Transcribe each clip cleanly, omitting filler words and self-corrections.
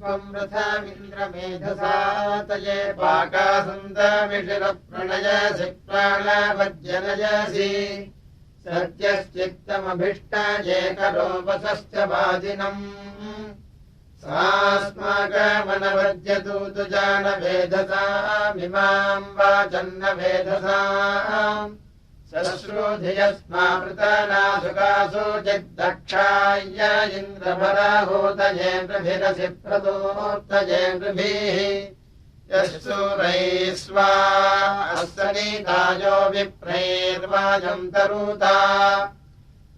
त्वम् रथमिन्द्रमेधसा तये पाकासुन्दमिषिरप्रणयसि प्राणावज्जनयसि सद्यश्चित्तमभीष्टायेकरोपसश्च वाजिनम् सास्माकमनवद्यतु तु जानवेधसामिमाम् वाचन्न वेधसाम् सश्रुधियस्मावृतानासुकासु चिद्दक्षाय इन्द्रभराहूतयेन्द्रभिरसि प्रदूर्तयेन्द्रभिः यः सूरैः स्वा अस्सनीतायो विप्रैर्वाजम् तरूता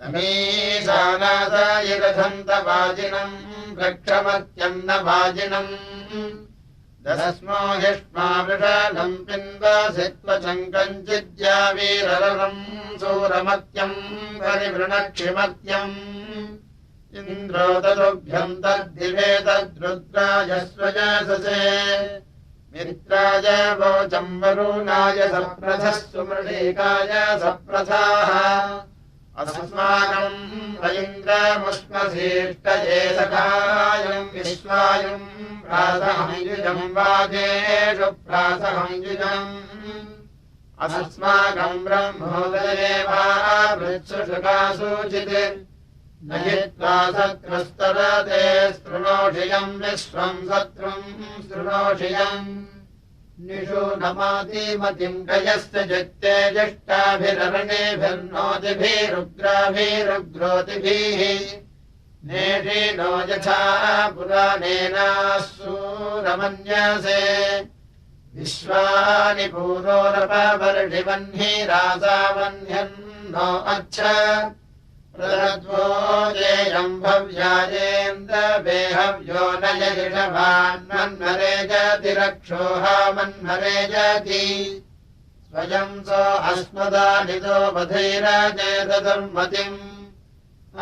तमीशानासायिरथन्तवाजिनम् रक्षमत्यन्नवाजिनम् दस्मो ह्यष्मा वृषालम् पिन्वासि त्वचङ्कञ्चिद्यावीररम् सूरमत्यम् परिवृणक्षिमत्यम् इन्द्रो तदुभ्यम् तद्दिवे तद्रुद्राय स्वजाससे मित्राय वोचम् वरुणाय सप्रथः सुमृळीकाय सप्रथाः अस्माकम् वैन्द्रमुष्मशीष्टये सखायम् विश्वायुम् प्रासहंयुजम् वाजेषु प्रासहंयुजम् अस्माकम् ब्रह्मोदये वा मृत्सुषुकासूचित् न हित्वा शत्रुस्तरते स्तृणोषियम् विश्वम् शत्रुम् स्तृणोषियम् निषूनमातिमतिम् कयस्य चित्ते ज्येष्ठाभिररणेभिर्नोतिभिरुग्राभिरुग्रोतिभिः नेषीनो यथा पुराणेनासूरमन्यसे विश्वानि पूरोरपवर्षिवह्निरासावह्न्यन्नो अच्छ प्ररद्वोजेयम् भव्यायेन्द्रवेहव्यो न यजिषभान्मन्मरे जति रक्षोहामन्मरे जति स्वयम् सो अस्मदानितो बधैराजेतदुर्मतिम्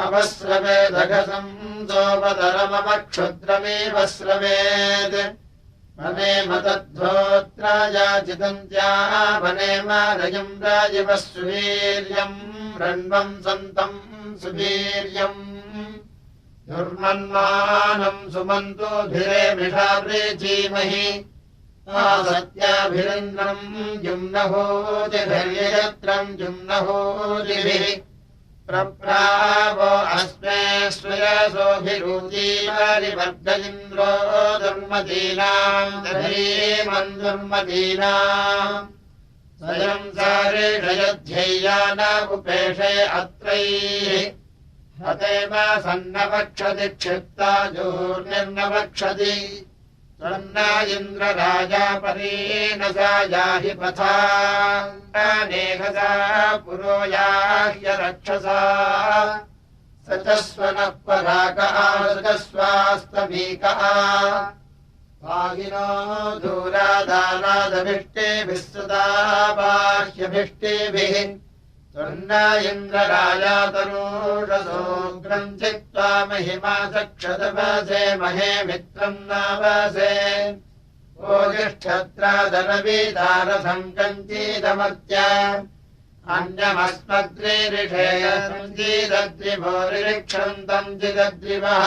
अवस्रवेदघसम् सोपदरममक्षुद्रमेव स्रवेत् वनेम तद्धोत्रायाचितन्त्याः वनेम रजम् राजिवः सुवीर्यम् रण्वम् सन्तम् सुवीर्यम् दुर्मन्मानम् सुमन्तोभिरेमिषावृचीमहि आसत्याभिरिन्द्रम् जुम्नहोतिभिर्यजत्रम् जुम्नहोतिभिः प्रप्रावो अस्मे स्वयसोभिरुचीवरिवर्ग इन्द्रो दुर्मतीनाम् दधीमन् दुर्मतीनाम् स्वयम् सारेषयध्यैयान उपेशे अत्रैः हतेव सन्नवक्षति क्षिप्ताजोर्निर्नवक्षति त्वन्न इन्द्रराजा परीनसा याहि पथा नेहसा पुरो याह्य रक्षसा स च स्वनः पराकः स च स्वास्तमीकः वाहिनो दूरादानादभिष्टेभिः सदा बाह्यभिष्टेभिः त्वन्न इन्द्रराजा तनूषसोऽग्रम् चित्वा महिमा चक्षतवसे महे मित्रम् नावसे ओजिष्ठत्रादरवीदारथम् कञ्चीदमर्त्य अन्यमस्मद्रिरिषेयम् जीदद्रिभोरिक्षन्तम् जिदद्रिवः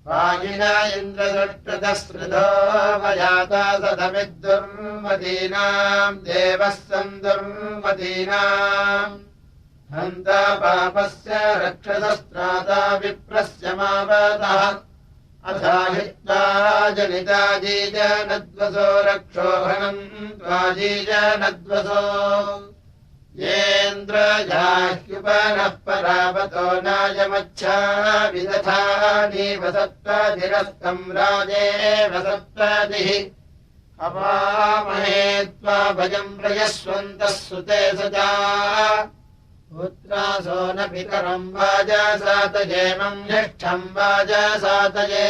वाजिना इन्द्रदुष्टतस्मृतो मयाता सदमिद्दुर्मतीनाम् देवः सन्दुर्मतीनाम् हन्ता पापस्य रक्षसस्त्राता विप्रस्य मावतः अथाहित्वा जनिता जीजनद्वसो रक्षोहणम् त्वाजीजनद्वसो येन्द्रजाह्युपनः परावतो नायमच्छा विदधानीव सत्त्वाधिरस्तम् राजेव सत्त्वादिः अपामहे त्वा भजम् प्रयस्वन्तः सुते सजा पुत्रासो न पितरम् वाजसातयेमम् ज्येष्ठम् वाजसातये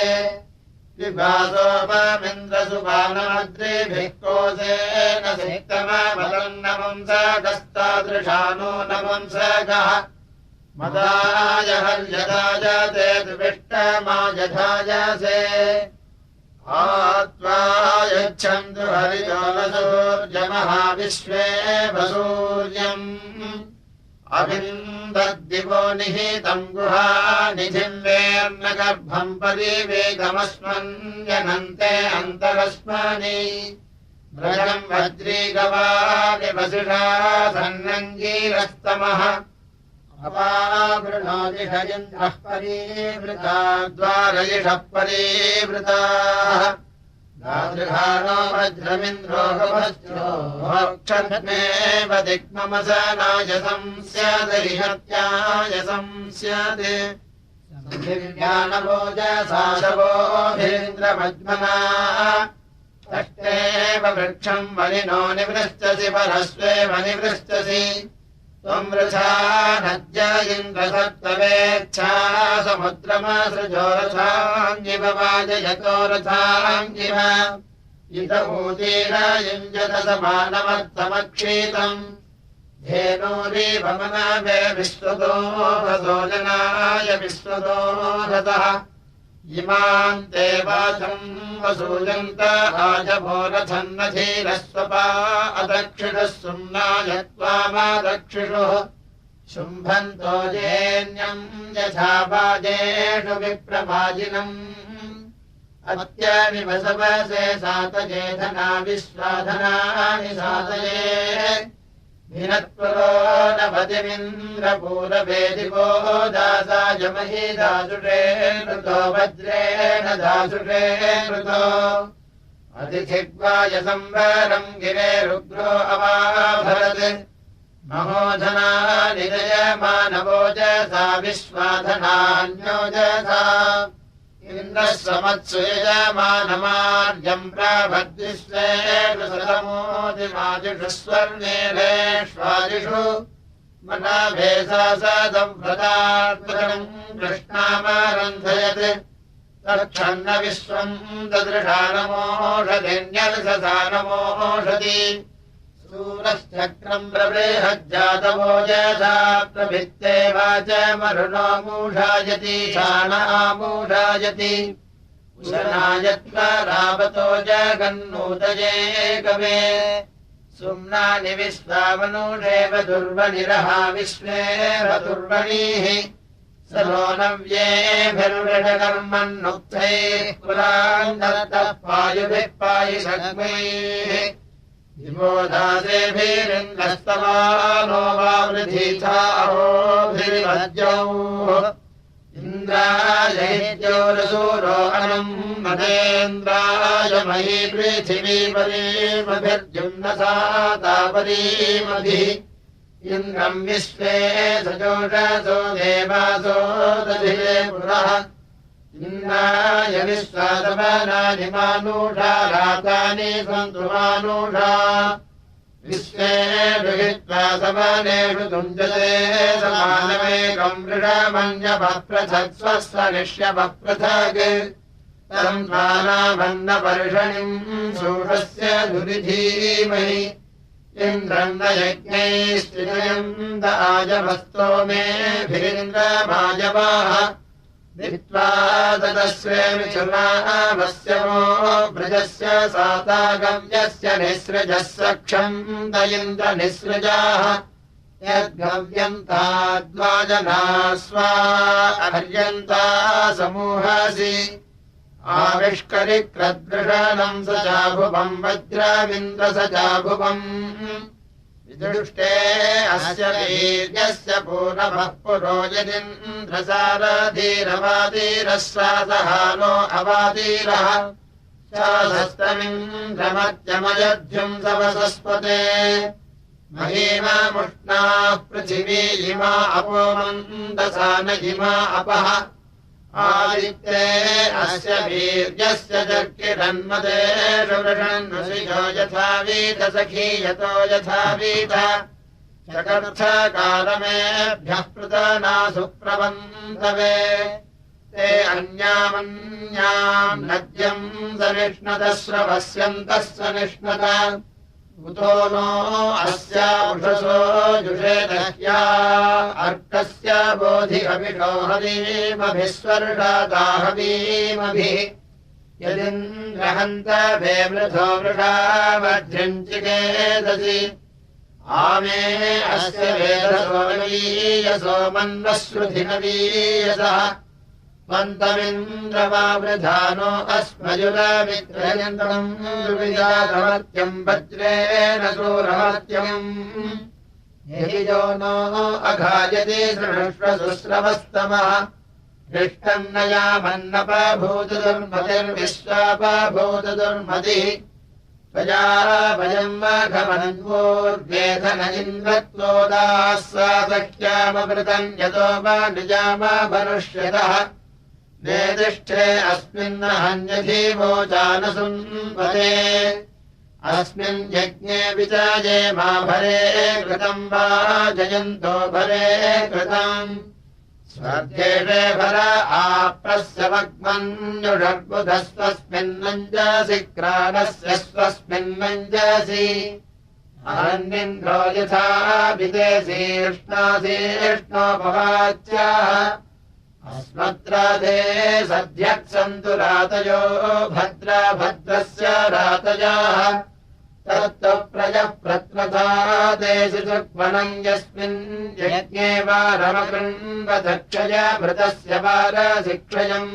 विभासोपमिन्द्रसुपानमद्रिभिः कोसेन सिक्तमबलम् नपुंसकस्तादृशानो नपुंसकः मदाय हर्यदायते दुविष्टमायधायसे आत्वा यच्छन्तु हरिजोलसूर्यमहाविश्वे वसूर्यम् अविन्दद्दिवो निहितम् गुहानिधिम् वेर्न गर्भम् परिवेगमस्मन्यनन्ते अन्तरस्मानि व्रजम् वज्रीगवादिवसिषा सन्नङ्गीरस्तमः अपावृणोदिष इन्द्रः परीवृता द्वारयिषः परीवृताः दादृहानो वज्रमिन्द्रो गवस्योक्षमेव दिग्ममसनायसं स्यादरिहत्यायसं स्यात् दिव्यानवोजसाशवोभिन्द्रमज्मना तष्टेव वृक्षम् वनिनो निवृष्टसि परस्वेव निवृष्टसि त्वम् वृथा नद्य इन्द्रसप्तवेच्छा समुद्रमासृजो रथाङ्गिव वाजयतो रथाङ्गिव इदमूतीर युञ्जत समानमर्थमक्षीतम् धेनूरीवमनावे विश्वतो भसोजनाय विश्वतो रथः इमाम् ते वाचम् वसूयन्त आजभोरथन्नधीरस्वपा अदक्षिणः सुम्नाय त्वामादक्षिषुः शुम्भन्तो जेन्यम् यथा वाजेषु विप्रवाजिनम् अत्यमिव सवसे सातजेधना विश्वाधनानि सातये भिनत्वरो नवतिमिन्द्रपूरवेदिवो दासाय मही दासुषे ऋतो वज्रेण दासुषे ऋतो अतिथिग्वाय संवरम् गिरे रुग्रो अवाभरत् महोधना निदयमानवोजसा विश्वाधनान्योजसा इन्द्रः समत्सु यजमानमार्यम् प्राभद्विश्वेषु सतमोदिमादिषु स्वर्णेरेष्वादिषु मनाभेसा सदव्रतार्तकम् कृष्णामारन्धयत् तक्षन्न विश्वम् ददृशानमोषधिन्यर्षसा नमोषधि सूरश्चक्रम् प्रबृहज्जातवोजसा प्रभित्ते वाचमरुणो मूषायति शाणामूषायति उशनायत्वरावतो जगन्नूतये कवे सुम्नानि विश्वावनूषेव दुर्वनिरहा विश्वेव दुर्वणीः सरो नव्येभिर्वृषकर्मन्नुक्थैः पुरान्दत्तः पायुभिः पायिषग्मैः विमोदासेभिरिन्द्रस्तमानो वावृधीथाहोभिर्वज्यौ इन्द्रायैद्योरसूरो अनम् मदेन्द्राय मयि पृथिवी परीमभिर्जुम्नसा तापरीमभिः इन्द्रम् विश्वे सजोषसो देवासो दधिरे पुरः इन्द्राय विश्वासमानानि मानुषा रातानि सन्तु मानुषा विश्वेषु हित्वा समानेषु तुञ्जते समानमेकम् वृषमन्यपप्रथक्स्वस्य निष्यपप्रथक् तम् त्वानामन्नपर्षणिम् सूरस्य दुरिधीमहि इन्द्रम् न यज्ञैस्त्रिजयम् आजवस्तो मेभिरिन्द्रमाजवाः दित्वा ततस्वे मिथुनावस्यमो व्रजस्य सातागव्यस्य निःसृजः सक्षम् दयिन्द्र निःसृजाः यद्गव्यन्ताद्वाजना स्वा अर्यन्ता समूहासि आविष्करिक्रद्वृषणम् स चाभुवम् वज्रमिन्द्र स चाभुवम् विदुष्टे अस्य वीर्यस्य पूर्णमः पुरो यदिन्द्रसारधीरवादीरः स्वासहानो अवादीरः शासस्तमिन्द्रमत्यमयध्युम् सवसस्पते महीमामुष्णाः पृथिवी इमा अपो मन्दसा न इमा अपः आदित्ये अस्य वीर्यस्य जर्किरन्मदेषु वृषन्नुषिजो यथा वीतसखीयतो यथा वीत चकर्थकालमेभ्यः पृतनासु प्रवन्तवे ते अन्यामन्याम् नद्यम् सनिष्णतः स्रवस्यन्तः सनिष्णत उतो नो अस्या उषसो जुषे दह्या अर्कस्य बोधि अभिषो हवीमभिस्वर्षादाहवीमभिः यदिन्द्रहन्तभे वृथो वृषा वज्रञ्चिकेदसि आमे अस्य वेदसो नवीयसो मन्वश्रुधि नवीयसः त्वन्तमिन्द्रवावृधानो अस्मयुरमित्रयन्तम् दुर्विजातमर्त्यम् वज्रेण शूरमर्त्यम् यदि यो नो अघायति शृणुष्व शुश्रवस्तमः दृष्टम् न यामन्नपभूतदुर्मतिर्विश्वापभूत दुर्मतिः प्रजा वयम् मघमन्वोर्वेधन इन्द्रत्वोदाः सा सख्यामवृतम् यतो वा निजामभनुष्यतः नेदिष्ठे अस्मिन्न हन्यधीवो जानसुन्वते अस्मिन् यज्ञे विचाये मा भरे कृतम् वा जयन्तो भरे कृतम् स्वर्गेषे भर आप्रस्य वग्मन्युषर्बुधस्वस्मिन्नञ्जसि क्राणस्य स्वस्मिन्नञ्जसि अरण्येन्द्रो यथा विदेशीर्ष्णासीर्ष्णोपवाच्याः अस्मत्राधे सध्यक्सन्तु रातयो भद्रस्य रातयाः तत्तु प्रजः प्रत्वसादेशि सुक्वनम् यस्मिन् यज्ञे वारमकृण्वदक्षय भृतस्य वारशिक्षयम्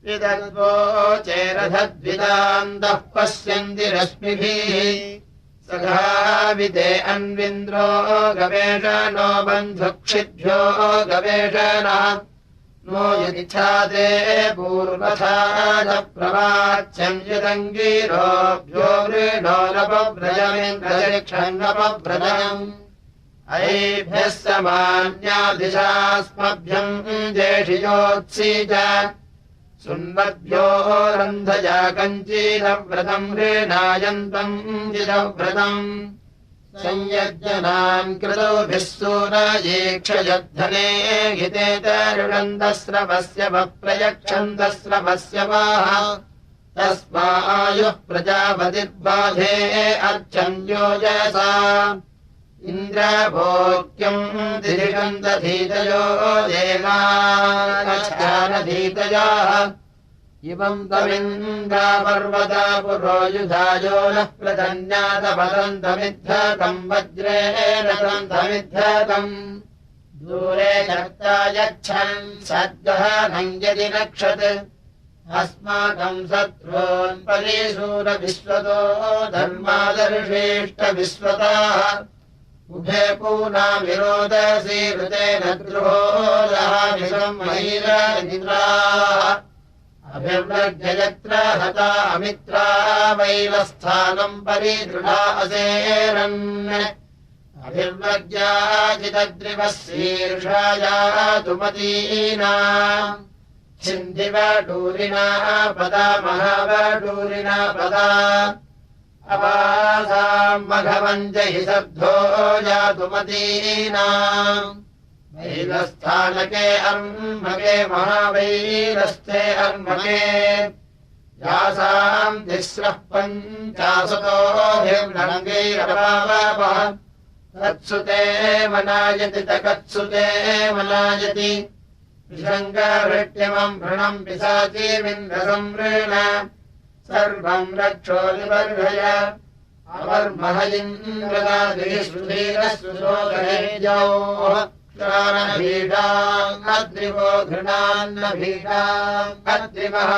विदद्वोचेरधद्विदान्तः पश्यन्ति रश्मिभिः सघाविदे अन्विन्द्रो गवेषणो बन्धुक्षिभ्यो गवेषणः नो यदिच्छादे पूर्वथा न प्रवाच्यम् यदङ्गीरोभ्यो वृणो नपव्रजमिन्द्रक्षन्नपव्रजम् ऐभ्यः समान्यादिशास्मभ्यम् जेषियोत्सीज सुन्वद्भ्यो रन्धया कञ्चीरव्रतम् ऋणायन्तम् जिरव्रतम् संयज्ञनाम् कृतोभिः सूरयेक्षयद्धने हिते तरुणन्दस्रवस्य वप्रयक्षन्दस्रवस्य वाः तस्मायुः प्रजापतिर्बाधे अर्चन्योजसा इन्द्रभोक्यम् दिरिषन्दधीतयो देवानधीतयाः इमम् तमिन्द्रापर्वता पुरो युधायो नः प्रतन्यातपतन्तमिद्धतम् वज्रेण तन्तमिद्धतम् दूरे कर्ता यच्छन् सद्गहनम् यदि रक्षत् अस्माकम् शत्रून् परिशूरविश्वतो धर्मादर्शेष्टविश्वताः उभे पूना विरोधसी ऋतेन द्रुहो लहानिसंमहीरनिद्राः अभिव्रज्य यत्र हता अमित्रा वैलस्थानम् परिदृढा असेरन् अभिव्रज्याजितद्रिवः शीर्षायातुमतीना छिन्दिवडूरिणा पदा महावडूरिणा पदा अवासाम् मघवञ्जहि शब्दो यातुमतीना वैलस्थानके अर्मके महावैलस्थे अर्मके यासाम् तिस्रः पञ्चाशतोभिर्नङ्गैरपावपः तत्सुते मनायति तकत्सुते मनायति विशङ्कवृट्यमम् भृणम् पिशाचीमिन्द्रसंवृण सर्वम् रक्षो निबर्हय अवर्मह इन्द्रदादिः सुधीरः सुशोकहेजोः क्षारभीडाम् अद्रिवो घृणान्नभीडाम् अद्रिवः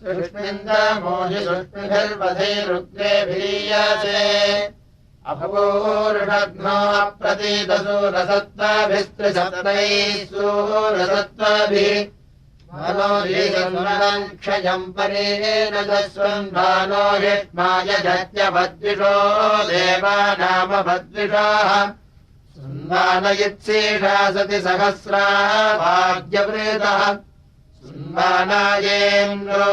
सुष्मिन्दमोहि सुष्मिभिर्वधैरुग्रेभिरीयसे अभवोरुषघ्नो अप्रतीतसूरसत्त्वाभिस्त्रिशतैः सूरसत्त्वाभिः मनोरीसन्मनम् क्षयम् परेण दस्वन्भानो हिष्माय जत्यभद्विषो देवानामभद्विषाः सुन्वानयित्सीषा सति सहस्रा भाग्यवृतः सुन्वानायेन्द्रो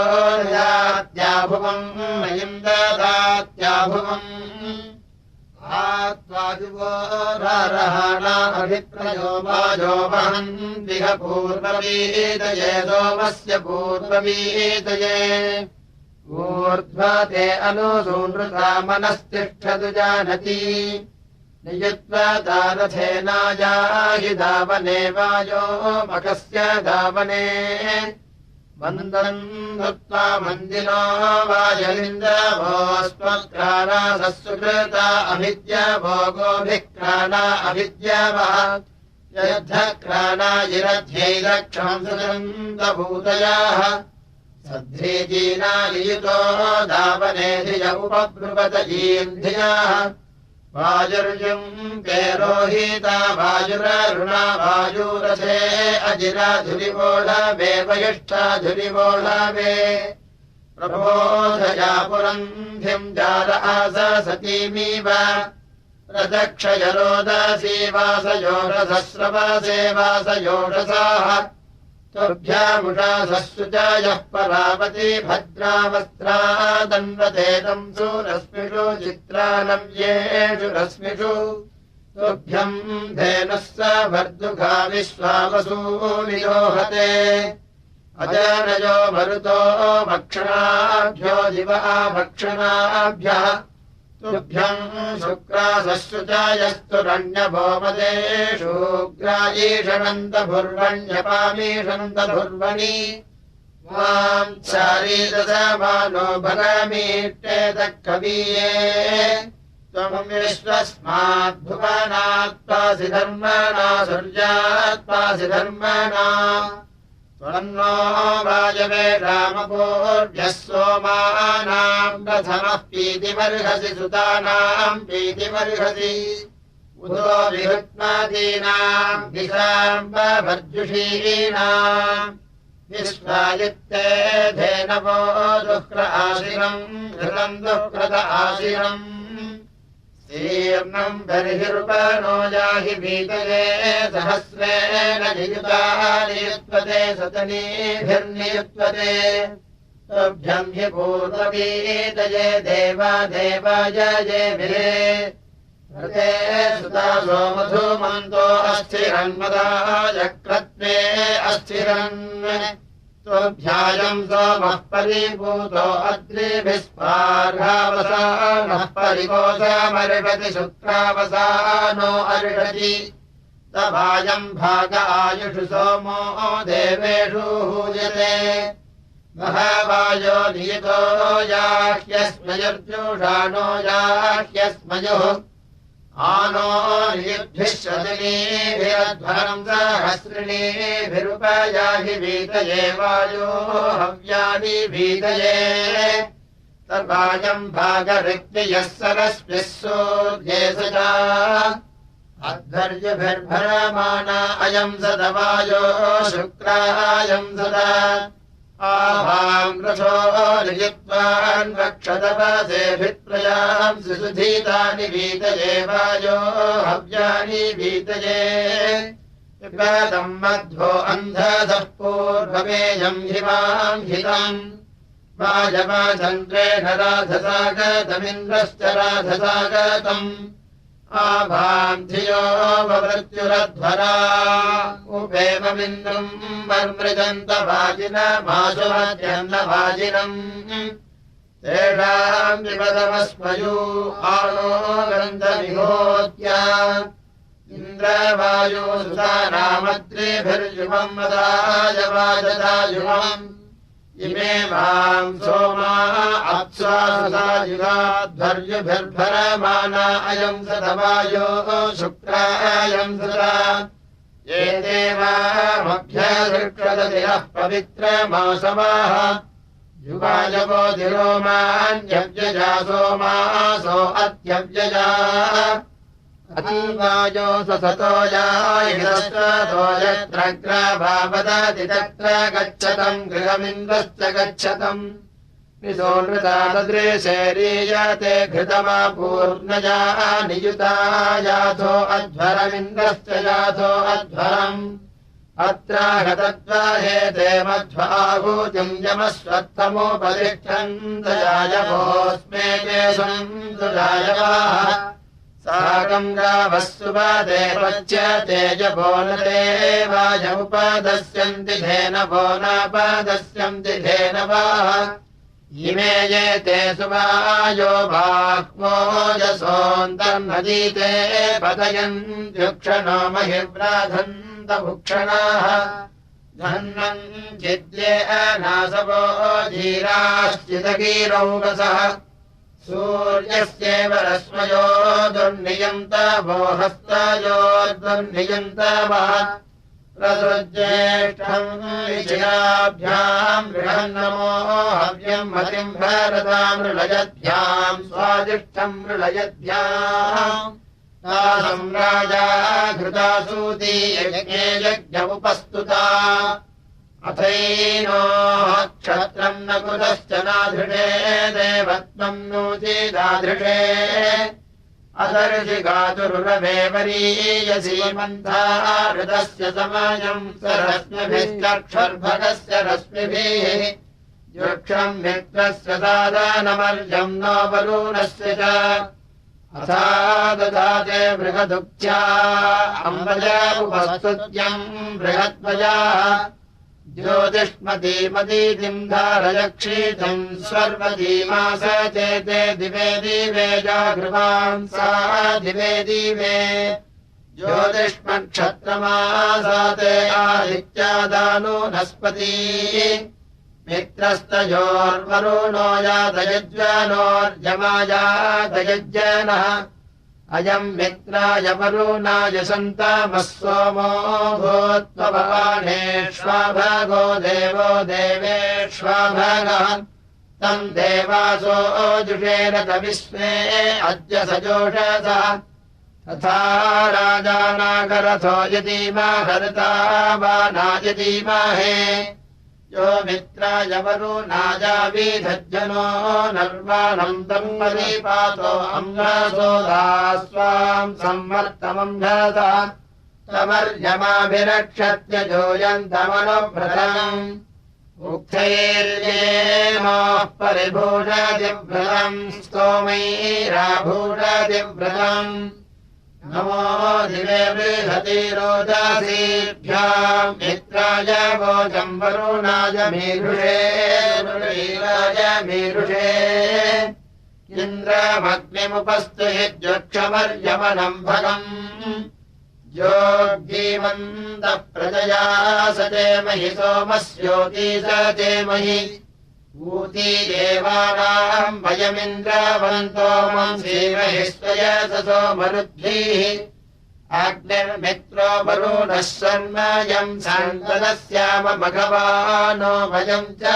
ददात्याभुवम् मयिम् ददात्याभुवम् आत्वादिवोरहाणा अभिप्रयो वाजो वहन्तिह पूर्ववीतये सोमस्य पूर्ववीतये ऊर्ध्वते अनुसूनृता मनस्तिष्ठतु जानति नियुत्वा दारथेनायाहि धावने वायो मकस्य धावने वन्दम् भक्त्वा मन्दिनो वाजलिन्द्रभोस्त्वत्क्राणा सत्सुकृता अभिद्यभोगोभिः क्राणा अभिद्यवः यद्धक्राणायिरध्यैरक्षम् सुगन्धभूतयाः सध्रीजीनायुतो दावनेधिय उपब्रुवत ईन्धियाः वायुर्युम् पेरोहिता वायुररुणा वायुरसे अजिराधुरिवोढवे वयिष्ठाधुरिवोढवे प्रबोधया पुरन्धिम् जाल आस सतीमीव प्रदक्षयरोदसी वासयोषसस्रवासे वासयोषसाः तुभ्यामुषासस्सु च यः परावती भद्रावस्त्रा दन्वतेतम् सुरश्मिषु चित्रानव्येषु रश्मिषु तुभ्यम् धेनुः स वर्धुघा विश्वावसूनियोहते अजनयो मरुतो भक्षणाभ्यो दिवा भक्षणाभ्यः तुभ्यम् शुक्रासस्सु च यस्तुरण्यभोमदेषु ग्रायीषणन्तभुर्वण्यपामीषन्तभुर्वणि माम् चारीदशमानो भगमीष्टेतः कवीये त्वम् विश्वस्माद्भुवनात्पासि धर्मणा सूर्यात्पासि धर्मणा त्वन्नो वायवे रामपूर्भ्यः सोमानाम् प्रथमः पीतिमर्हसि सुतानाम् पीतिमर्हसि उदो विहृत्मादीनाम् दिशाम्बभर्जुषीणाम् विश्वायित्ते धेनवो दुःख्र आशिरम् घृतम् दुःकृत आशिरम् शीर्णम् बर्हिरुपनो याहि भीतये सहस्रेण नियुतानियुत्वते सतनीभिर्नियुत्वते तुभ्यम् हि पूर्ववीतये देवा देवायजेभिरे हृते सुतासो मधुमन्तो अस्थिरन्मदायक्रत्वे अस्थिरन् तुभ्यायम् सोमः परिभूतो अद्रिभिः स्पार्हावसानः परिकोशमर्हति शुक्रावसानो अर्हति तवायम् भाग आयुषु सोमो देवेषु हूयते महावायो नियतो याह्यस्मयुर्जुषाणो याह्यस्मयुः आनो नियुद्भिः शतनीभिरध्वरम् सहस्रिणीभिरुपयाहि वीतये वायो हव्यानि वीतये तवायम् भागरिक्तियः सरस्विः सूर्ये सजा अध्वर्युभिर्भरमाना अयम् सदवायो शुक्रायम् सदा आभाम् रथो नियुक्त्वान् वक्षतपसेभिप्रयाम् सुधीतानि वीतये वायो हव्यानि वीतये पिबदम् मध्वो अन्धसः पूर्वमेयम् हिमाम् हितम् वाजवाचन्द्रेण राधसागतमिन्द्रश्च राधसागतम् आभाम् धियो ववृत्युरध्वरा उपेममिन्द्रम् वर्मृजन्तवाजिनमाशुमध्यन्नवाजिनम् तेषाम् विपदमस्मयू आनो गन्धविहोत्या इन्द्रवायो सुतानामद्रिभिर्युवम् मदाय वाजदायुवम् इमे माम् सोमा अप्सायुगाध्वर्युभिर्भरमाना अयम् सतवायो शुक्रायम् सदा ये देवामभ्यदृक्षदतिरः पवित्रमासवाः युगायवो दिरोमान्यव्यजा सोमासो अत्यव्यजा अतीवायो सतो यायिरस्तो यत्रग्राभावदति तत्र गच्छतम् गृहमिन्द्रश्च गच्छतम् निसोनृता तदृशेरीयते घृतमापूर्णया नियुता याथो अध्वरमिन्द्रश्च याथो अध्वरम् अत्राहतद्वाहेते मध्वाहूतिम् यमस्वत्थमुपतिष्ठन्तयायवोऽस्मे ते सन्तुजायवाः साकम् गावः सुपादे पच्यते जपो न ते वाजमुपदस्यन्ति धेनवो नापदस्यन्ति धेनवाः इमे ये ते सुवायो बाह्वोजसोऽन्तर्नदीते पतयन्त्युक्षणो महिव्राधन्तभुक्षणाः धन्वन् चिद्ये अनासवो धीराश्चिदगीरौकसः सूर्यस्येव रश्मयो दुर्नियन्तवो हस्तयो दुर्नियन्तवः प्रसृज्येष्ठम् विजयाभ्याम् बृहन्नमो हव्यम् मतिम् भरताम् मृळयद्भ्याम् स्वादिष्ठम् मृळयद्भ्याम् तासम् राजा घृतासूती यज्ञे यज्ञमुपस्तुता अथैनो क्षत्रम् न कुतश्च नाधृषे देवत्वम् नूचिदाधृषे अदर्शि गातुरुरवे वरीयसीमन्था ऋतस्य समयम् सरश्मिभिश्चक्षुर्भगस्य रश्मिभिः युक्षम् मित्रस्य सादानमर्जम् नो वरुणस्य च अथा ददाते बृहदुक्त्या अम्बजा उपस्तुत्यम् बृहद्वजा ज्योतिष्मतीमतीतिम् धारयक्षीतम् स्वर्मतीमास चेते दिवे दिवे जागृवान् सा दिवे दिवे ज्योतिष्मक्षत्रमासाते आदित्यादानोनस्पती मित्रस्तयोर्वरुणो यातयज्वानोर्जमायातयज्जनः अयम् मित्राय वरुणाय सन्तामः सोमो भूत्वभवानेष्वाभगो देवो देवेष्वाभगः तम् देवासो जुषेण तविस्मे अद्य सजोषसः तथा राजानागरथो यदीमाहरता वानायदीमाहे यो मित्राय वरुणायावीधज्जनो नर्वाणम् तम् मदीपातो अम्भसो दास्वाम् सम्मर्तमम्भसा तमर्यमाभिरक्षत्य जोयन्तमनुव्रतम् उक्थैर्येनोः परिभूषतिव्रतम् स्तोमैराभूषतिव्रतम् नमो दिवे बृहति रोदसीभ्याम् मित्राय वोचम् वरुणाय मीरुषे मीरुषे इन्द्रमग्निमुपस्तुहिज्योक्षमर्यमनम् भगम् योग्यीमन्तः प्रजया सचेमहि सोमस्योती सचेमहि ऊती देवानाम् वयमिन्द्रवन्तो मंसीमहि स्वयससो मरुद्भिः अग्निर्मित्रो वरुणः शर्मयम् सन्तदस्याम भगवानो भयम् च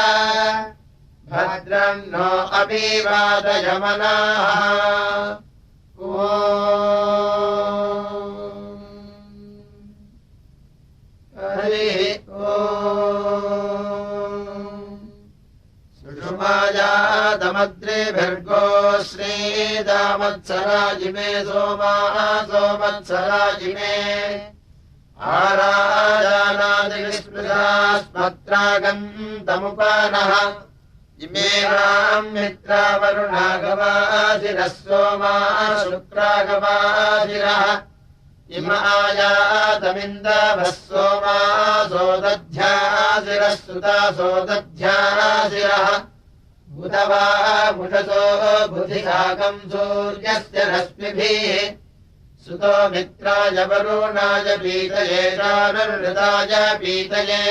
भद्रम् नो अभिवादयमनाः हरिः सुषुमायादमद्रिभिर्गो श्रीदामत्सराजिमे सोमाः सोमत्सराजिमे आराजानादिविस्मृतास्मत्रागन्तमुपानः इमे राम् मित्रावरुणागवासिरः सोमाः शुक्रागवासिरः इमायातमिन्दवः सोमासो दध्यासिरः सुतासो दध्यासिरः उदवा मुषसो बुधिसाकम् सूर्यस्य रश्मिभिः सुतो मित्राय वरुणाय पीतये चारुहृदाय पीतये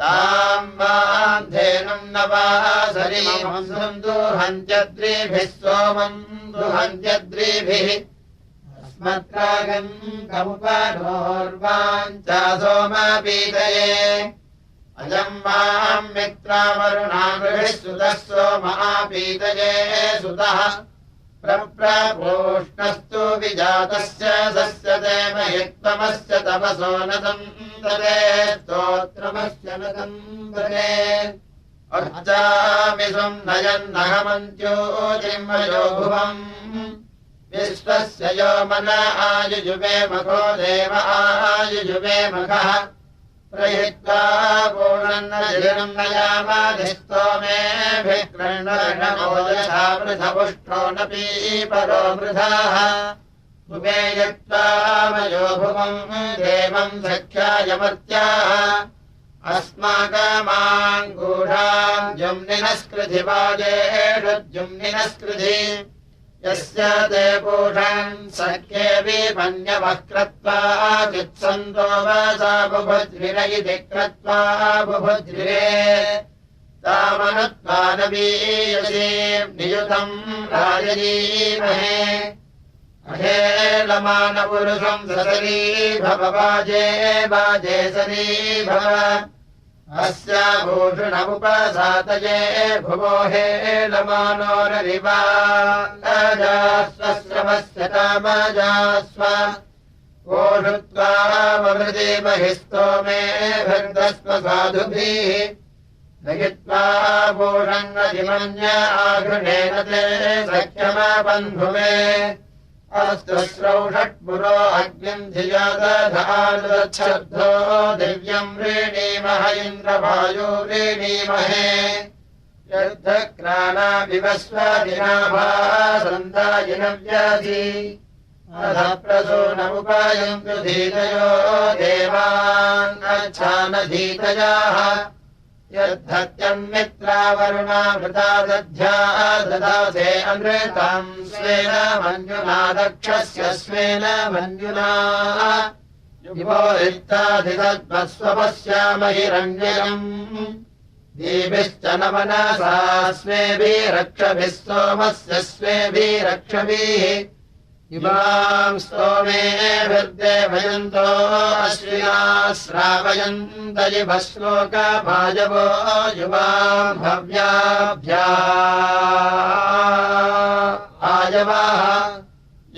ताम् वान्धेनुम् नवासरीमम् दुहन्त्यद्रिभिः सोमम् दुहन्त्यद्रिभिः अस्मत्रागम् कमुपनोर्वाञ्चा सोमपीतये अयम् माम् मित्रावरुणागृहिः सुतः सोमापीतये सुतः प्रप्रोष्णस्तु विजातस्य सस्यते महित्वमस्य तपसो न सन्तते स्तोत्रमस्य न सन्तते अर्चामि स्वम् नयन्नहमन्त्योतिर्मयो भुवम् विश्वस्य यो मन आयुजुवे मखो देव आयुजुवे मखः प्रहित्वा पूर्णन्नजिरम् नयामाधिस्तो मेऽभिकृण्णो यथा वृथपुष्टो न पीपरो वृथाः उमे यत्त्वा मयो भुवम् देवम् सख्यायमर्त्याः अस्माकमाङ्गूढाम् जुम्निनस्कृधि वाजेषु जुम्निनस्कृधि यस्य ते पूषन् सख्ये विमन्यवः कृत्वा चित्सन्तो वसा बुभुद्रिर इति कृत्वा बुभुद्रिरे तामनुत्वानवीयसीम् नियुतम् राजयीमहे अहेलमानपुरुषम् ससरी भव वाजे वाजे सरी भव अस्याभूषणमुपसातये भुवो हेलमानोररिवाजास्वश्रवस्य तामजास्व ओषुत्वामृते महिस्तोमे भर्गस्व साधुभिः नयित्वा भूषङ्गतिमन्य आघृणेन ते सख्यमबन्धुमे अस्तु श्रौषट्पुरो अग्निम् धिया दधानुच्छब्दो दिव्यम् व्रीणीमह इन्द्रवायो व्रीणीमहे यद्धक्राना विवस्वदिनाभासन्दायिनव्याधि अधप्रसूनमुपायन्तु धीतयो देवाङ्गच्छानधीतयाः यद्धत्यन्मित्रावरुणामृता दध्या ददासे अमृतम् स्वेन मञ्जुना दक्षस्य स्वेन मञ्जुना युवो रिक्ताधितद्वस्वपश्यामहिरण्ययम् दीभिश्च न मनसा स्वेभिरक्षभिः सोमस्य स्वेभिरक्षभिः इमाम् स्तोमेभिर्देवयन्तो अश्विना श्रावयन्त इव श्लोकभाजवो युवाम् भव्याभ्या आजवाः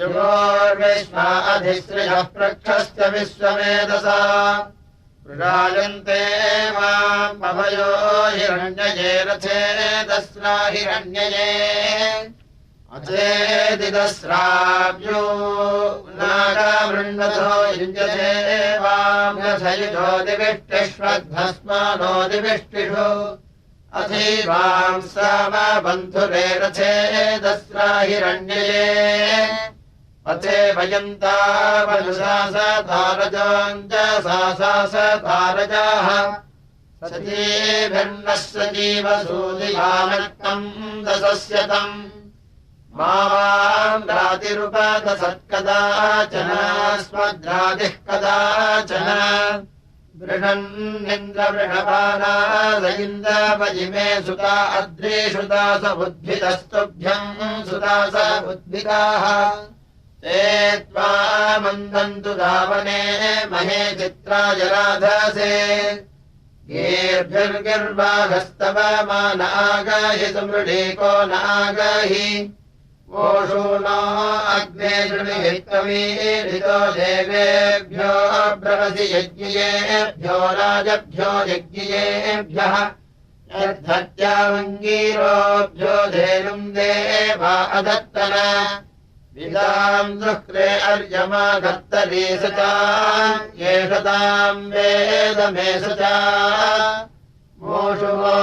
युगोर्विश्वा अधिश्रियः प्रक्षस्य विश्वमेधसा प्रजायन्ते माम् अभयो हिरण्यये रथेदस्रा हिरण्यये अथेदिदस्राव्यो नागामृण्डथो युञ्जते वाम्यथयुजो दिविष्टिष्वध्वस्मानो दिविष्टिषु अथीवाम् सामबन्धुरे रथेदस्रा हिरण्यये अथे वयन्तावनुशासधारजाञ्जसासासधारजाः सतीभिर्नः सजीवसूदियानक्तम् दशस्यतम् मावान्द्रातिरुपदसत्कदाचन स्मद्रादिः कदाचन बृहन्निन्द्रबृहपानादयिन्द्रवजिमे सुता अद्रीषुता स उद्भिदस्तुभ्यम् सुता स उद्भिदाः ते त्वा मन्दन्तु धावने महे चित्राय राधसे गीर्भिर्गिर्वाघस्तव मा नागाहि सुमृढीको नागाहि ओषो नो अग्ने शृणुहित्वमीरितो देवेभ्यो ब्रवसि यज्ञियेभ्यो राजभ्यो यज्ञियेभ्यः यद्धत्यावङ्गीरोभ्यो धेनुम् देवा अदत्तन विदाम् दुःख्रे अर्यमागत्तरी सचा येषताम् वेदमे सचा मोषुवो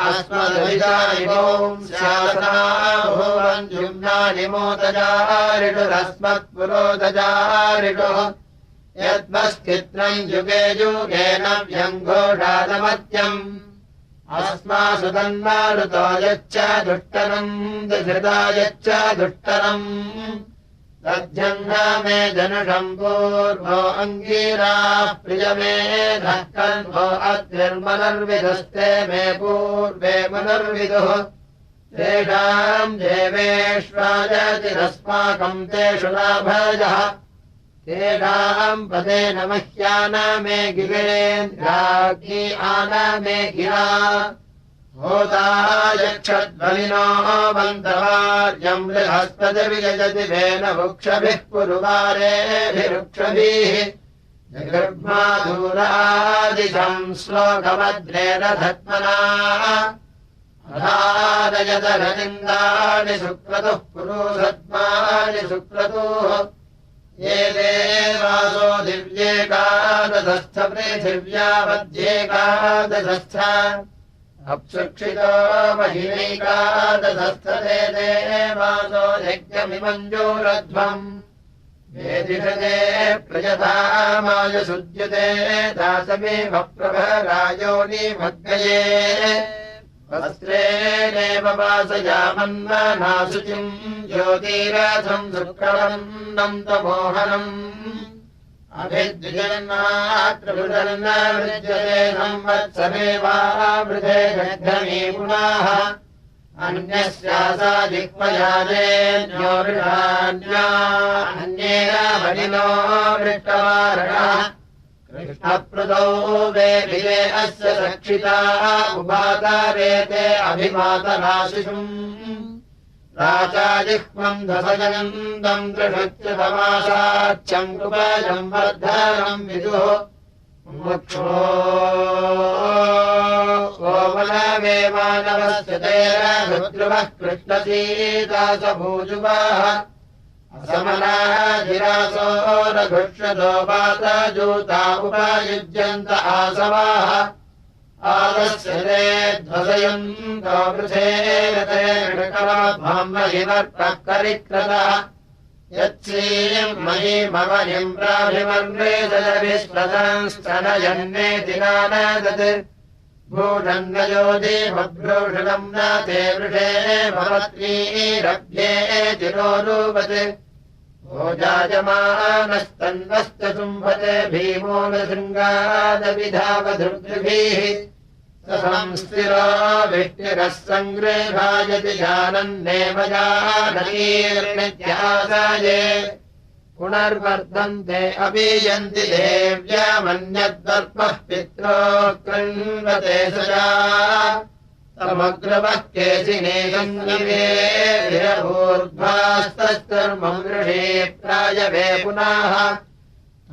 अस्मद्विदानिवोम् स्यासनाभुवञ्जुम्नानि मोतजारिषुरस्मत्पुरोदजारिषुः यद्मस्थित्रम् युगे युगेन व्यङ्घोषादमत्यम् अस्मासु तन्मारुतो यच्च दुष्टरम् दधृता यच्च दुष्टरम् दध्यन्न मे जनुषम् पूर्वो अङ्गीराः प्रियमेधः कन्वो अद्भिर्मनर्विदुस्ते मे पूर्वे मनर्विदुः तेषाम् देवेष्वाजतिरस्माकम् तेषु लाभजः तेषाम् पदेन मह्यान मे गिरेन्द्राग्नि आन मे गिरा होता यक्षध्वनिनो मन्त्रवार्यम् बृहस्पतिर्यजति वेन वृक्षभिः पुरुवारेभिरुक्षभिः जगर्माधूरादिशम् श्लोकमद्रेण धत्मना अधारयतरनिन्दानि सुक्रतुः पुरुषद्मानि सुक्रतुः ये देवासो दिव्येकादशस्थ पृथिव्या मध्येकादशस्थ अप्सुक्षितो महिनैकादशस्थ ते देवासो यज्ञमिमञ्जूरध्वम् वेदिषते प्रयतामायसुज्यते दासमेव प्रभरायोनिमग्नये वस्त्रेणेव वासयामन्मनाशुचिम् ज्योतिरथम् शुक्रवन्नम् तमोहनम् अभिद्विजन्मात्रभृतन्न वृज्यते संवत्सरेवावृधे जग्धमी पुनाः अन्यस्यासा जिह्वयाजेन्यो वृषान्या अन्येन बलिनो वृष्टवारणः कृष्णप्रदौ वेभिरे अस्य रक्षिता उपातारेते अभिमातराशिषुम् राजा जिह्वम् धसजनन्दम् दृढच्युतमासाच्यम् कृपजम् वर्धनम् विदुः मुक्षो कोमलवेमानवस्य तेरभद्रुवः कृष्णसीदासभूजुवाः असमनाजिरासो रघुष्यतो पातजूता उपयुज्यन्त आसवाः आदस्य ते ध्वसयन्तो वृथेरते ऋकवद्भाम्बहिवर्तः करिक्रतः यत्सीम् मयीमवनिम् प्राभिमन्वेदविश्वतंस्तनयन्नेति नानदत् भूषण्डयोधिमभ्रूषणम् न ते वृषे भवत्नीरभ्येति नोरूपत् भोजायमानस्तन्वश्च शुम्भते भीमो न शृङ्गादविधावधृद्भिः स संस्थिरो विष्टिरः सङ्गृहायति जानन्नेव जानतीर्नित्यासाये पुनर्वर्धन्ते अपीयन्ति देव्यामन्यद्वर्पः पित्रो कृण्वते सजा समग्रवः केशिने सङ्गिवे विरभूर्ध्वास्तर्मम् गृहे प्रायवे पुनः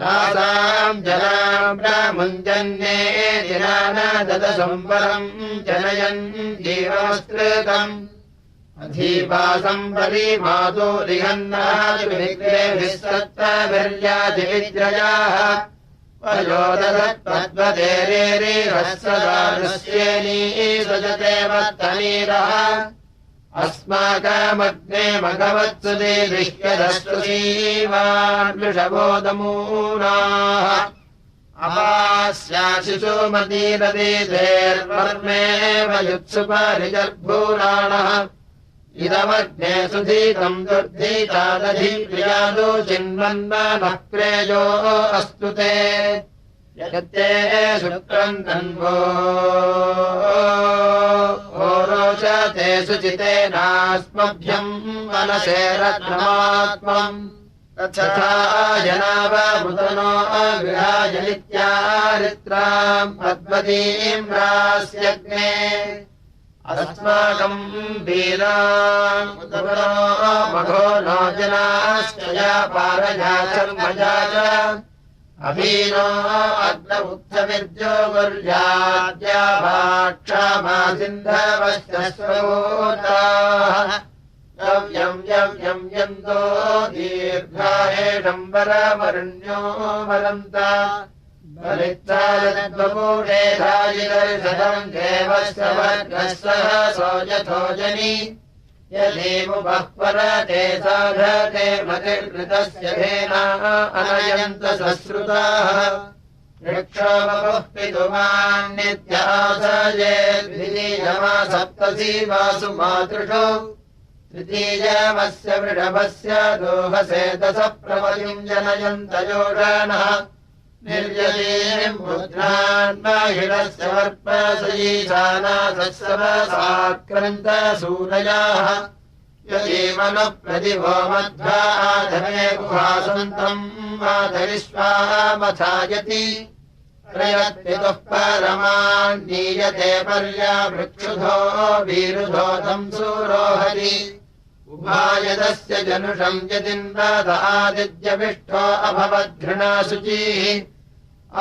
तासाम् जनाम् प्रामुञ्जन्ये दिनानादशम्बरम् जनयन् जीवमस्कृतम् अधीवासम् बलीमातुरिहन्नादिविग्रेभिः सत्त्वभिर्यादिविद्रयाः वयोदधत्पद्वदेरेरिहस्सदानुष्येनी सजते वत्तनीरः अस्माकमग्ने मघवत्सुदे दृह्यदश्रुसीवान् वृषभोदमूनाः अपास्याशिशुमतीरतीतेर्वर्मेव युत्सुपरिजर्भूराणः इदमग्ने सुधीतम् दुर्धीतादधिप्रियादो चिन्वन्नः प्रेयो अस्तु ते यत्ते शुक्रम् तन्वो रोचते शुचितेनास्मभ्यम् मनसे रत्नमात्मम् तथा जनावमृतनो गृहाजनित्यारित्राम् पद्मतीम् रास्यग्ने अस्माकम् वीराम् मघो नो जनाश्च पारजा चर्मजा च अभीनो अग्न उत्थविर्जो गुर्जाद्या भाक्षामासिन्धवश्च स्वोताः यम् यन्तो दीर्घाहेशम्बरमरण्यो वरन्ता बलित्सादद्वपूषे धाजिदर्शदम् देवस्य वर्गः सोऽयथो जनि यदीमुपःपरते साधते मतिर्कृतस्य धेनाः अनयन्त सश्रुताः वृक्षोपः पितुमान्नित्यासयेद्वितीयमा सप्तसी वासु मातृषु तृतीयमस्य वृषभस्य दोहसे दशप्रपतिम् जनयन्तयोषाणः निर्यतीम् मुद्रान्माहिरस्य वर्पसयीशानासत्सवसाक्रन्तसूरयाः यदीमनः प्रतिभो मध्वाधमे गुहासन्तम् मातरिष्वामथायति प्रयत्पितुः परमान्नीयते पर्यावृक्षुधो वीरुधोतम् सूरोहति उभायदस्य जनुषम् यदिन्दादादित्यविष्ठो अभवद्घृणाशुचिः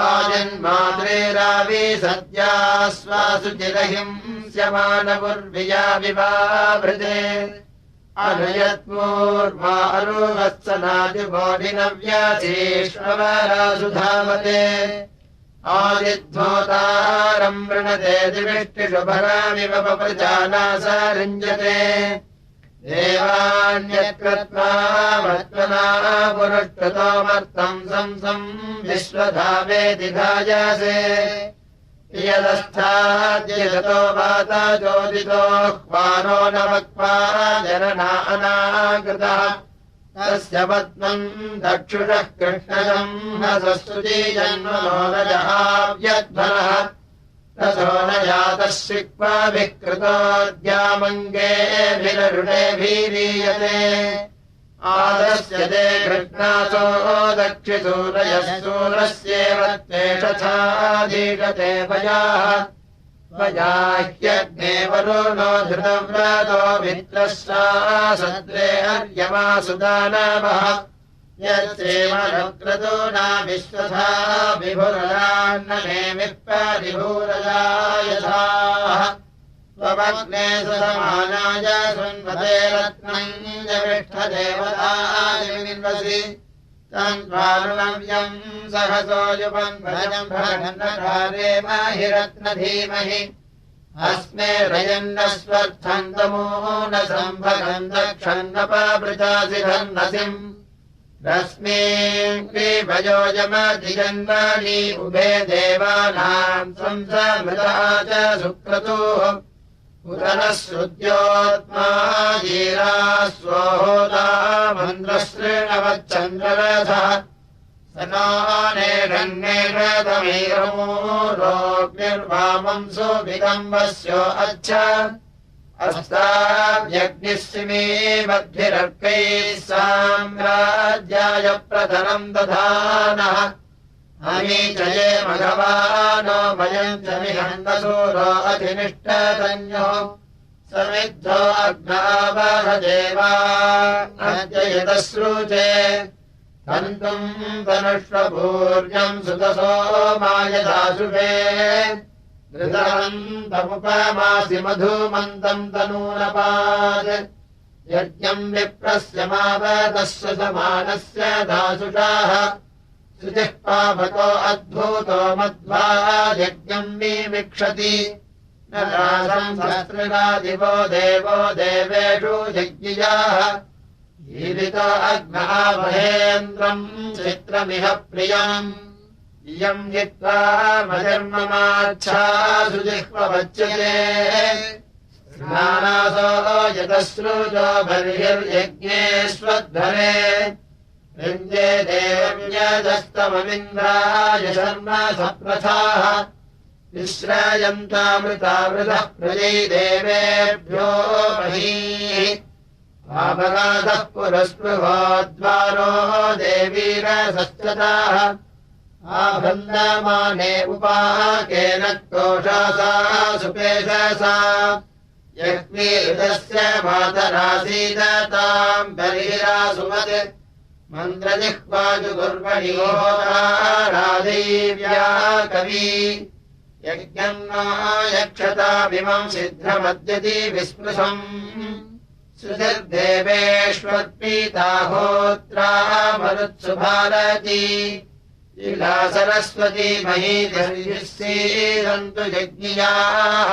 आजन्मात्रेरावी सद्या स्वासुचिरहिंस्यमानपुर्विया विवाभृते अनयत्पूर्वा अरुहत्सनादिबोधिनव्यासीष्वरासु धावते आदिध्वोतारम् वृणते दिविष्टिषु भरामिव पप्रजानासारिञ्जते देवान्यत्कृत्वा वर्त्मना पुरुष्टतोमर्थम् संसम् विश्वधावेति धायासे यदस्थाद्यतो वाता चोदितो ह्वानो न वक्त्वा जनना अनाकृतः तस्य पद्मम् दक्षुषः कृष्णजम् हसस्तुतीजन्मनोरजहाव्यध्वनः ततो न जातः शिक्वाभिः कृतोद्यामङ्गेभिररुणेभिरीयते आदस्य ते कृष्णासो दक्षिसूरयः सूरस्येव त्वेषथाधीशते भयाः त्वयाह्यग्ने वरुणो धृतव्रतो मित्रस्या सद्रे अर्यमासुदानवः यत्सेवनक्रतो न विश्वथा विभुरजान्नमेमिः परिभूरजा यथाः त्वमग्ने समानाय शृण्वते रत्नम् जविष्ठदेवतानिर्वसि तन्वारुणव्यम् सहसो युपन्वजम् भगन्नकारे महिरत्नधीमहि अस्मे रयन्नस्वर्थम् तमो न सम्भगम् दक्षन्नपावृतासि धन्नसिम् रश्मीम् क्रीभयोजमधिजन्वानि उभे देवानाम् संसमृता च सुक्रतुः उदनः श्रुत्योत्मा जीरा स्वोहोदा मन्द्रश्रेणवच्चन्द्ररथः सनानेषन्नेषतमीरमो रोग्निर्वामम् सुविदम्बस्यो अच्छ अस्ताव्यग्निः सिमीवद्भिरर्कैः साम्राज्याय प्रधनम् दधानः अमी च ये मघवानो वयम् च मिहन्नसूरो अधिनिष्ठतन्यो समिद्धो अग्नावहदेवा अद्य यतश्रुचे तन्तुम् तनुष्वभूर्यम् सुतसो मायदाशुभे धृतवन्तमुपमासि मधुमन्तम् तनूनपात् यज्ञम् विप्रस्य मावतस्य समानस्य दासुषाः शुचिः पावको अद्भूतो मध्वा यज्ञम् विमिक्षति न रासम् सहस्रगादिवो देवो देवेषु यज्ञियाः ईरितो अग्नः महेन्द्रम् चित्रमिह प्रियम् इयम् जित्वा मजर्ममाच्छा सुजिह्ववच्यते स्नानासो यतश्रुतो बर्हिर्यज्ञेष्वध्वरे रञ्जे देवम् यदस्तममिन्द्राय शर्म सप्रथाः विश्रायन्तामृतामृतः प्रजै देवेभ्यो महीः पापगाधः पुरस्पृहोद्वारो देवीरसश्चताः आभन्दमाने उपाकेन कोशासा सुपेशसा यज्ञीदस्य मातरासीदताम् बर्हिरासुमत् मन्द्रजिह्वाजुगुर्वणि होराराधीव्या कवी यज्ञम् नो यक्षतामिमम् सिद्धमद्यति विस्पृशम् श्रुतिर्देवेष्वत्पीता होत्रा मरुत्सु भारती लीला सरस्वती महीधर्यसीदन्तु यज्ञियाः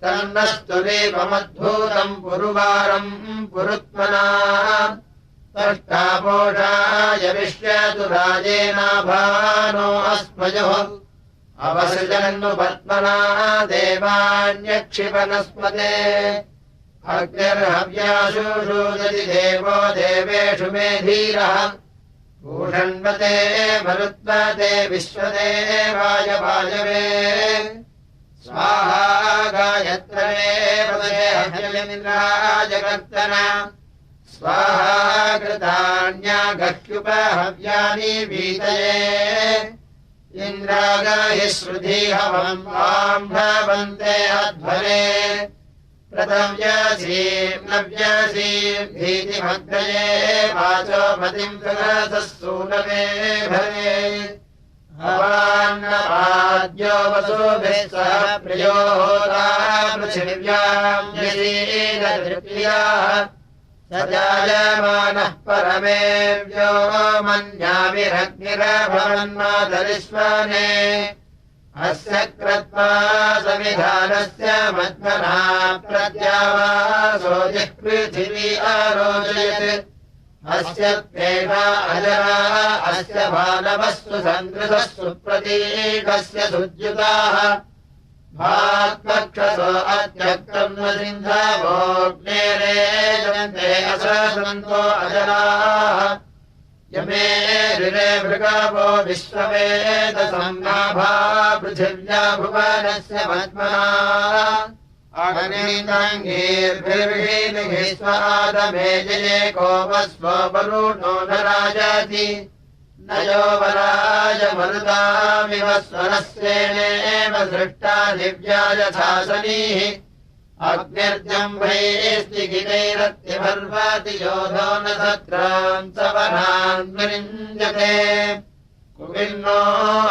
तन्नस्तुरेवमद्भूतम् पुरुवारम् पुरुत्मना तष्टापोषाय विश्यतु राजेनाभानो अस्मयोः अवसृजन्नु पद्मना देवान्यक्षिपनस्पते अग्निर्हव्यासु शोदति देवो देवेषु मे धीरः भूषण्वते मरुत्वते विश्वदेवाय वायवे स्वाहा गायत्रमे पदे हव्यमिन्द्राजकर्तन स्वाहा कृतान्यागह्युपहव्यानि वीतये इन्द्रागाहि श्रुधिहवम् वाम् भवन्ते अध्वरे प्रथव्यसीम् नव्यसीम् भीतिमग्नये वाचो मतिम् सुरसः सूनवे भवे अवान्नपाद्यो वसुभिः सह प्रियो होता पृथिव्याम् यसीदृप्रियाः स जायमानः परमेव्यो मन्याभिरग्निरभवन्मातरिष्वने अस्य क्रत्वा समिधानस्य मध्मना प्रत्यावासो जिह्पृथिवी आरोचयत् अस्य त्वेषा अजरा अस्य भानवस्तु सन्दृशः सुप्रतीकस्य सुज्युताः भात्पक्षसो अत्यक्तम् न सिन्धवोऽग्नेरेजन्ते अससन्तो अजराः यमे ऋरे भृगवो विश्ववेदसंनाभा पृथिव्या भुवनस्य पद्मना अग्निताङ्गीर्भिर्भिः स्वादमे जयेको वस्वोपरूढो न राजति न योवराय मरुतामिव स्वरस्येनेव सृष्टा दिव्या यथा शनीः अग्निर्जम्भैस्तिगितैरत्यभर्वाति योधो न सत्रान् सवनान् विरिञ्जते कुविन्नो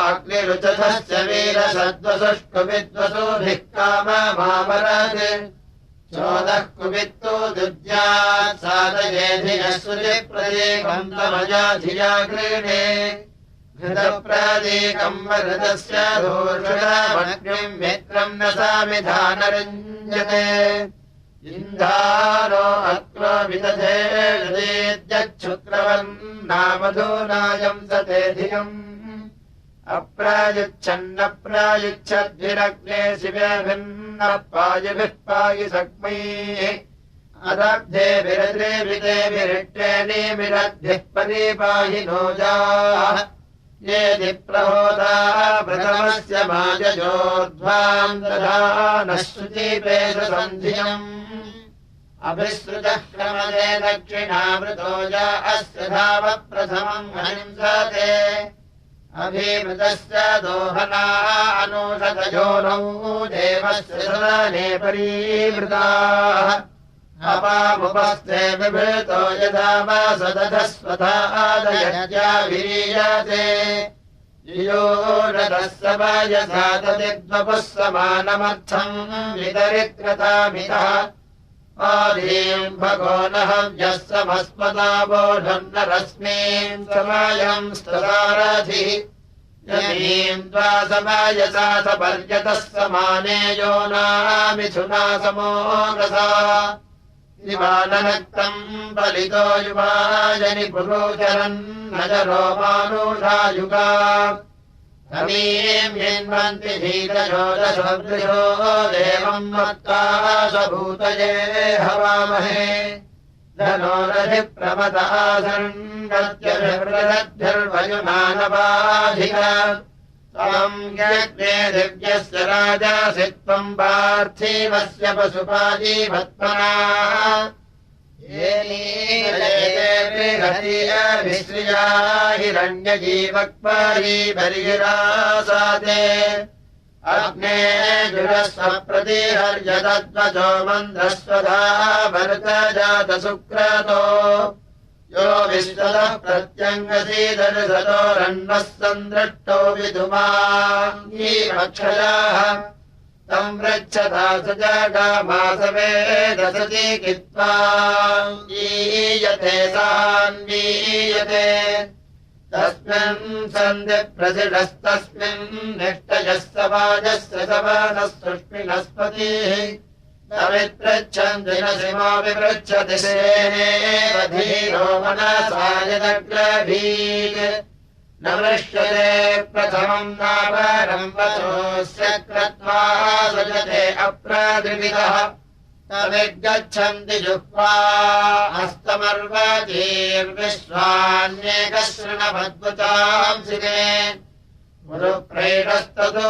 अग्निरुचथस्य वीरसद्वसुष्कुविद्वसुभिः काममावरत् चोदः कुवित्तो दुर्यात् साधयेधियः सुजिप्रदीकम् तमजा धिया गृणे घृतप्रदीकम् वरदस्य धूर्षुडमग्निम् मित्रम् न सामिधानरञ्जते इन्धारो अक्रो विदधेर्देद्यच्छुक्रवन्नामधूनायम् सते धियम् अप्रायुच्छन्नप्रायुच्छद्भिरग्ने शिवेभिन्नः पायुभिः पायुसक्मैः अदब्धेभिरद्रेभितेभिरिट्टेनीभिरद्भिः परिपाहि नोजाः येदि प्रहोता प्रथमस्य माजयोर्ध्वाम् दधानः शुचिपेशसन्धियम् अभिसृतः क्रमदे दक्षिणावृतो या अस्य धाव प्रथमम् हनिंसते अभिमृतस्य दोहना अनुषतयोनौ देवस्य सदने परीवृताः अपामुपस्थे विभृतो यथा वा सदधस्वथादयज्ञाभिरीयते योरथः सवायसा तदिद्वपुः समानमर्थम् वितरित्रतामितः आदीम् भगो न हव्यः समस्मदा वोढम् न रश्मीम् समायम् स्तसारथिः यमीम् त्वा समायसा सपर्यतः समाने यो नामिथुना समोगसा दिवाननक्तम् बलितो युवाजनि पुरोचरन् नजरो मानुषायुगा तमीम् हिन्वन्ति धीरयोदशोदृशो देवम् मत्ता स्वभूतये हवामहे धनोरधिप्रमदासन्नत्यभिवृद्धिर्वयुनानवाधिक त्वम् यज्ञे दिव्यस्य राजासि त्वम् पार्थिवस्य पशुपाजीवत्मना येनीरयेभिश्रिया हिरण्यजीवक्परीबर्हिरासाते अग्ने जुरस्वप्रतिहर्यदद्वचो मन्द्रस्वधा भरतजातसुक्रतो यो विश्वतः प्रत्यङ्गसीदर्शतो रण्वः सन्दृष्टो विदुमाक्षयाः तम् पृच्छता स जगामासवेदसति कित्वा ईयते सान्वीयते तस्मिन् सन्धिप्रसिडस्तस्मिन् निष्ठयः समाजस्य समानः सुष्मिनस्पतिः तमित्रच्छन्ति न सिमो विपृच्छति सेनेव धीरो मनसा यदग्रभीत् न वृष्यते प्रथमम् नापरम् वचोऽस्य क्रत्वा सजते अप्रादृविदः तमिर्गच्छन्ति जुह्वा हस्तमर्वतीर्विश्वान्येकशृणभद्वतांसिने गुरुप्रेणस्ततो